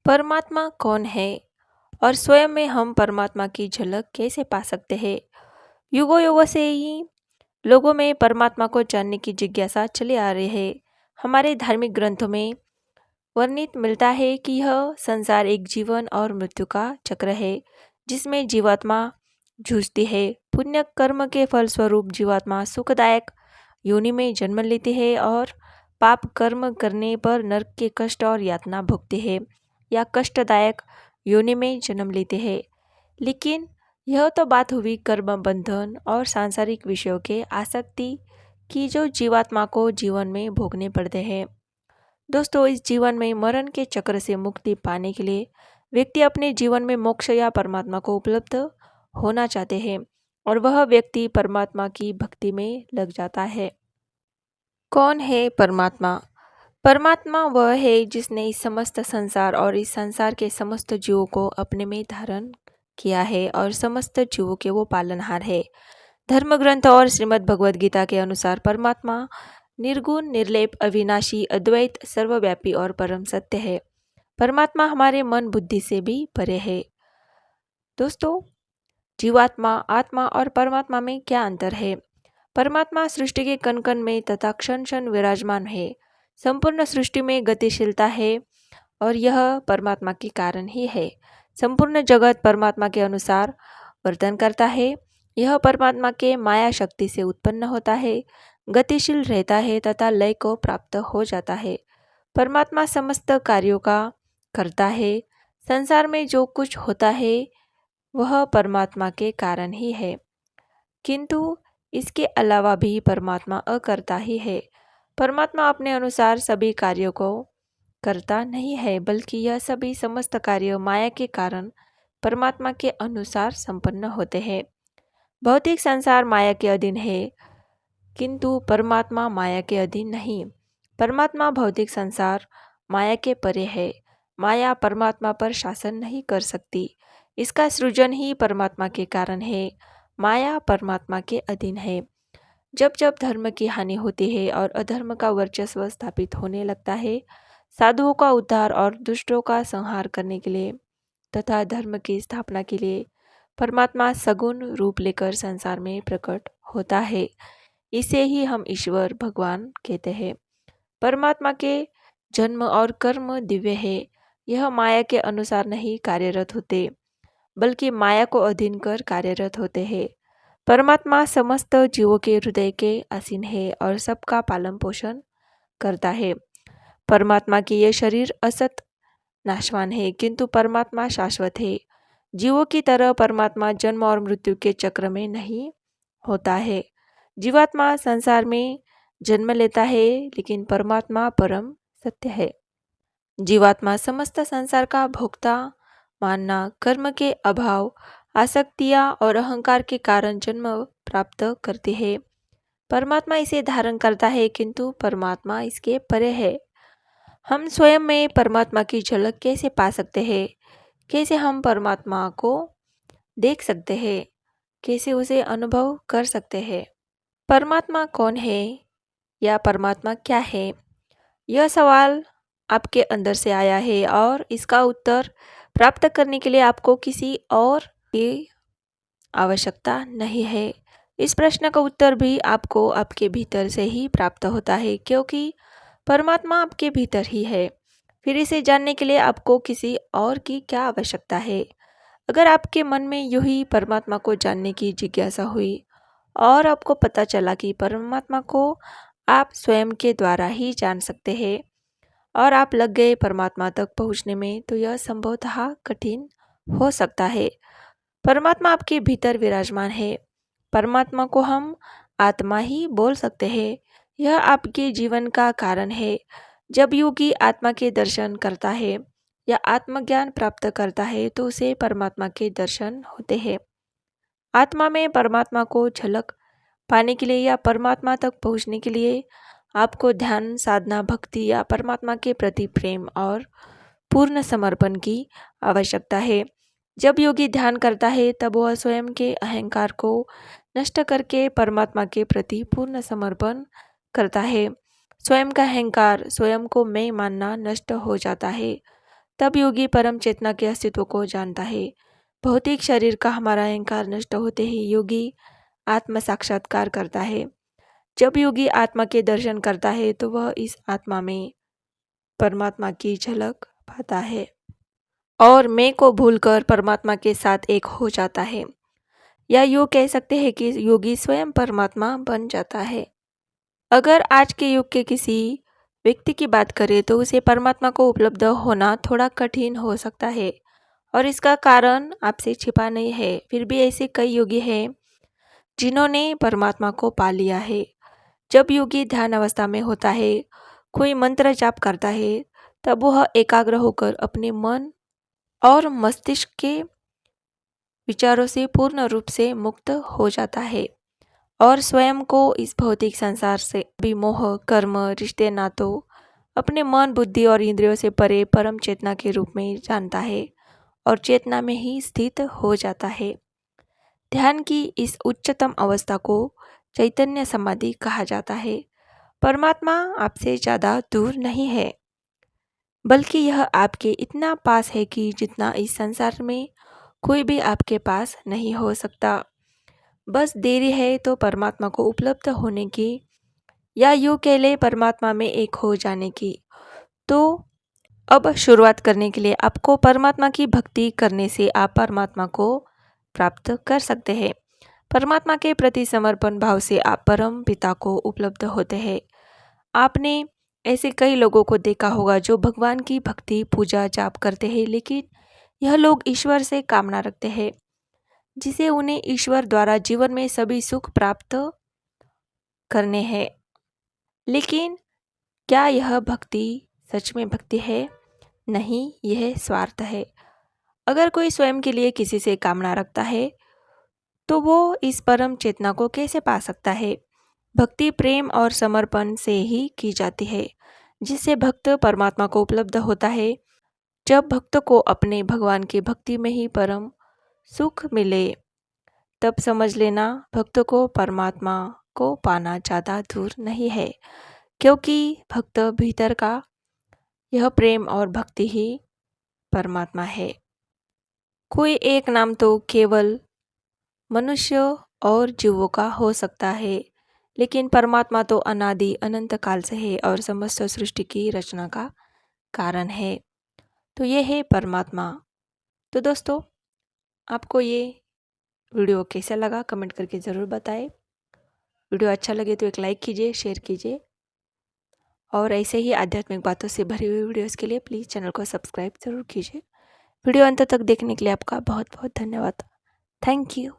परमात्मा कौन है और स्वयं में हम परमात्मा की झलक कैसे पा सकते हैं। युगों युगों से ही लोगों में परमात्मा को जानने की जिज्ञासा चली आ रही है। हमारे धार्मिक ग्रंथों में वर्णित मिलता है कि यह संसार एक जीवन और मृत्यु का चक्र है, जिसमें जीवात्मा जूझती है। पुण्य कर्म के फलस्वरूप जीवात्मा सुखदायक योनि में जन्म लेती है और पाप कर्म करने पर नरक के कष्ट और यातना भोगती है या कष्टदायक योनि में जन्म लेते हैं। लेकिन यह तो बात हुई कर्म बंधन और सांसारिक विषयों के आसक्ति की, जो जीवात्मा को जीवन में भोगने पड़ते हैं। दोस्तों, इस जीवन में मरण के चक्र से मुक्ति पाने के लिए व्यक्ति अपने जीवन में मोक्ष या परमात्मा को उपलब्ध होना चाहते हैं और वह व्यक्ति परमात्मा की भक्ति में लग जाता है। कौन है परमात्मा? परमात्मा वह है जिसने इस समस्त संसार और इस संसार के समस्त जीवों को अपने में धारण किया है और समस्त जीवों के वो पालनहार है। धर्म ग्रंथ और श्रीमद् भगवद गीता के अनुसार परमात्मा निर्गुण, निर्लेप, अविनाशी, अद्वैत, सर्वव्यापी और परम सत्य है। परमात्मा हमारे मन बुद्धि से भी परे है। दोस्तों, जीवात्मा, आत्मा और परमात्मा में क्या अंतर है? परमात्मा सृष्टि के कण कण में तथा क्षण क्षण विराजमान है। संपूर्ण सृष्टि में गतिशीलता है और यह परमात्मा के कारण ही है। संपूर्ण जगत परमात्मा के अनुसार वर्तन करता है। यह परमात्मा के माया शक्ति से उत्पन्न होता है, गतिशील रहता है तथा लय को प्राप्त हो जाता है। परमात्मा समस्त कार्यों का करता है। संसार में जो कुछ होता है वह परमात्मा के कारण ही है, किंतु इसके अलावा भी परमात्मा अकर्ता ही है। परमात्मा अपने अनुसार सभी कार्यों को करता नहीं है, बल्कि यह सभी समस्त कार्य माया के कारण परमात्मा के अनुसार संपन्न होते हैं। भौतिक संसार माया के अधीन है, किंतु परमात्मा माया के अधीन नहीं। परमात्मा भौतिक संसार माया के परे है। माया परमात्मा पर शासन नहीं कर सकती। इसका सृजन ही परमात्मा के कारण है। माया परमात्मा के अधीन है। जब जब धर्म की हानि होती है और अधर्म का वर्चस्व स्थापित होने लगता है, साधुओं का उद्धार और दुष्टों का संहार करने के लिए तथा धर्म की स्थापना के लिए परमात्मा सगुण रूप लेकर संसार में प्रकट होता है। इसे ही हम ईश्वर भगवान कहते हैं। परमात्मा के जन्म और कर्म दिव्य है। यह माया के अनुसार नहीं कार्यरत होते, बल्कि माया को अधीन कर कार्यरत होते हैं। परमात्मा समस्त जीवों के हृदय के आसीन है और सबका पालन पोषण करता है। परमात्मा के ये शरीर असत नाशवान है, किंतु परमात्मा शाश्वत है। जीवों की तरह परमात्मा जन्म और मृत्यु के चक्र में नहीं होता है। जीवात्मा संसार में जन्म लेता है, लेकिन परमात्मा परम सत्य है। जीवात्मा समस्त संसार का भोक्ता मानना कर्म के अभाव, आसक्तियाँ और अहंकार के कारण जन्म प्राप्त करती है। परमात्मा इसे धारण करता है, किंतु परमात्मा इसके परे है। हम स्वयं में परमात्मा की झलक कैसे पा सकते हैं? कैसे हम परमात्मा को देख सकते हैं? कैसे उसे अनुभव कर सकते हैं? परमात्मा कौन है या परमात्मा क्या है? यह सवाल आपके अंदर से आया है और इसका उत्तर प्राप्त करने के लिए आपको किसी और की आवश्यकता नहीं है। इस प्रश्न का उत्तर भी आपको आपके भीतर से ही प्राप्त होता है, क्योंकि परमात्मा आपके भीतर ही है। फिर इसे जानने के लिए आपको किसी और की क्या आवश्यकता है? अगर आपके मन में यूं ही परमात्मा को जानने की जिज्ञासा हुई और आपको पता चला कि परमात्मा को आप स्वयं के द्वारा ही जान सकते हैं और आप लग गए परमात्मा तक पहुंचने में, तो यह संभवतः कठिन हो सकता है। परमात्मा आपके भीतर विराजमान है। परमात्मा को हम आत्मा ही बोल सकते हैं। यह आपके जीवन का कारण है। जब योगी आत्मा के दर्शन करता है या आत्मज्ञान प्राप्त करता है, तो उसे परमात्मा के दर्शन होते हैं। आत्मा में परमात्मा को झलक पाने के लिए या परमात्मा तक पहुंचने के लिए आपको ध्यान, साधना, भक्ति या परमात्मा के प्रति प्रेम और पूर्ण समर्पण की आवश्यकता है। जब योगी ध्यान करता है, तब वह स्वयं के अहंकार को नष्ट करके परमात्मा के प्रति पूर्ण समर्पण करता है। स्वयं का अहंकार, स्वयं को मैं मानना नष्ट हो जाता है। तब योगी परम चेतना के अस्तित्व को जानता है। भौतिक शरीर का हमारा अहंकार नष्ट होते ही योगी आत्म साक्षात्कार करता है। जब योगी आत्मा के दर्शन करता है तो वह इस आत्मा में परमात्मा की झलक पाता है और मैं को भूलकर परमात्मा के साथ एक हो जाता है। या यूँ कह सकते हैं कि योगी स्वयं परमात्मा बन जाता है। अगर आज के युग के किसी व्यक्ति की बात करें तो उसे परमात्मा को उपलब्ध होना थोड़ा कठिन हो सकता है और इसका कारण आपसे छिपा नहीं है। फिर भी ऐसे कई योगी हैं जिन्होंने परमात्मा को पा लिया है। जब योगी ध्यान अवस्था में होता है, कोई मंत्र जाप करता है, तब वह एकाग्र होकर अपने मन और मस्तिष्क के विचारों से पूर्ण रूप से मुक्त हो जाता है और स्वयं को इस भौतिक संसार से भी मोह, कर्म, रिश्ते, नातों, अपने मन, बुद्धि और इंद्रियों से परे परम चेतना के रूप में जानता है और चेतना में ही स्थित हो जाता है। ध्यान की इस उच्चतम अवस्था को चैतन्य समाधि कहा जाता है। परमात्मा आपसे ज़्यादा दूर नहीं है, बल्कि यह आपके इतना पास है कि जितना इस संसार में कोई भी आपके पास नहीं हो सकता। बस देरी है तो परमात्मा को उपलब्ध होने की, या यूँ कह ले परमात्मा में एक हो जाने की। तो अब शुरुआत करने के लिए आपको परमात्मा की भक्ति करने से आप परमात्मा को प्राप्त कर सकते हैं। परमात्मा के प्रति समर्पण भाव से आप परम पिता को उपलब्ध होते हैं। आपने ऐसे कई लोगों को देखा होगा जो भगवान की भक्ति, पूजा, जाप करते हैं, लेकिन यह लोग ईश्वर से कामना रखते हैं जिसे उन्हें ईश्वर द्वारा जीवन में सभी सुख प्राप्त करने हैं। लेकिन क्या यह भक्ति सच में भक्ति है? नहीं, यह स्वार्थ है। अगर कोई स्वयं के लिए किसी से कामना रखता है तो वो इस परम चेतना को कैसे पा सकता है? भक्ति प्रेम और समर्पण से ही की जाती है, जिससे भक्त परमात्मा को उपलब्ध होता है। जब भक्त को अपने भगवान की भक्ति में ही परम सुख मिले, तब समझ लेना भक्त को परमात्मा को पाना ज़्यादा दूर नहीं है, क्योंकि भक्त भीतर का यह प्रेम और भक्ति ही परमात्मा है। कोई एक नाम तो केवल मनुष्य और जीवों का हो सकता है, लेकिन परमात्मा तो अनादि अनंत काल से है और समस्त सृष्टि की रचना का कारण है। तो ये है परमात्मा। तो दोस्तों, आपको ये वीडियो कैसा लगा कमेंट करके ज़रूर बताएं। वीडियो अच्छा लगे तो एक लाइक कीजिए, शेयर कीजिए और ऐसे ही आध्यात्मिक बातों से भरी हुई वीडियोस के लिए प्लीज़ चैनल को सब्सक्राइब ज़रूर कीजिए। वीडियो अंत तक देखने के लिए आपका बहुत बहुत धन्यवाद। Thank you.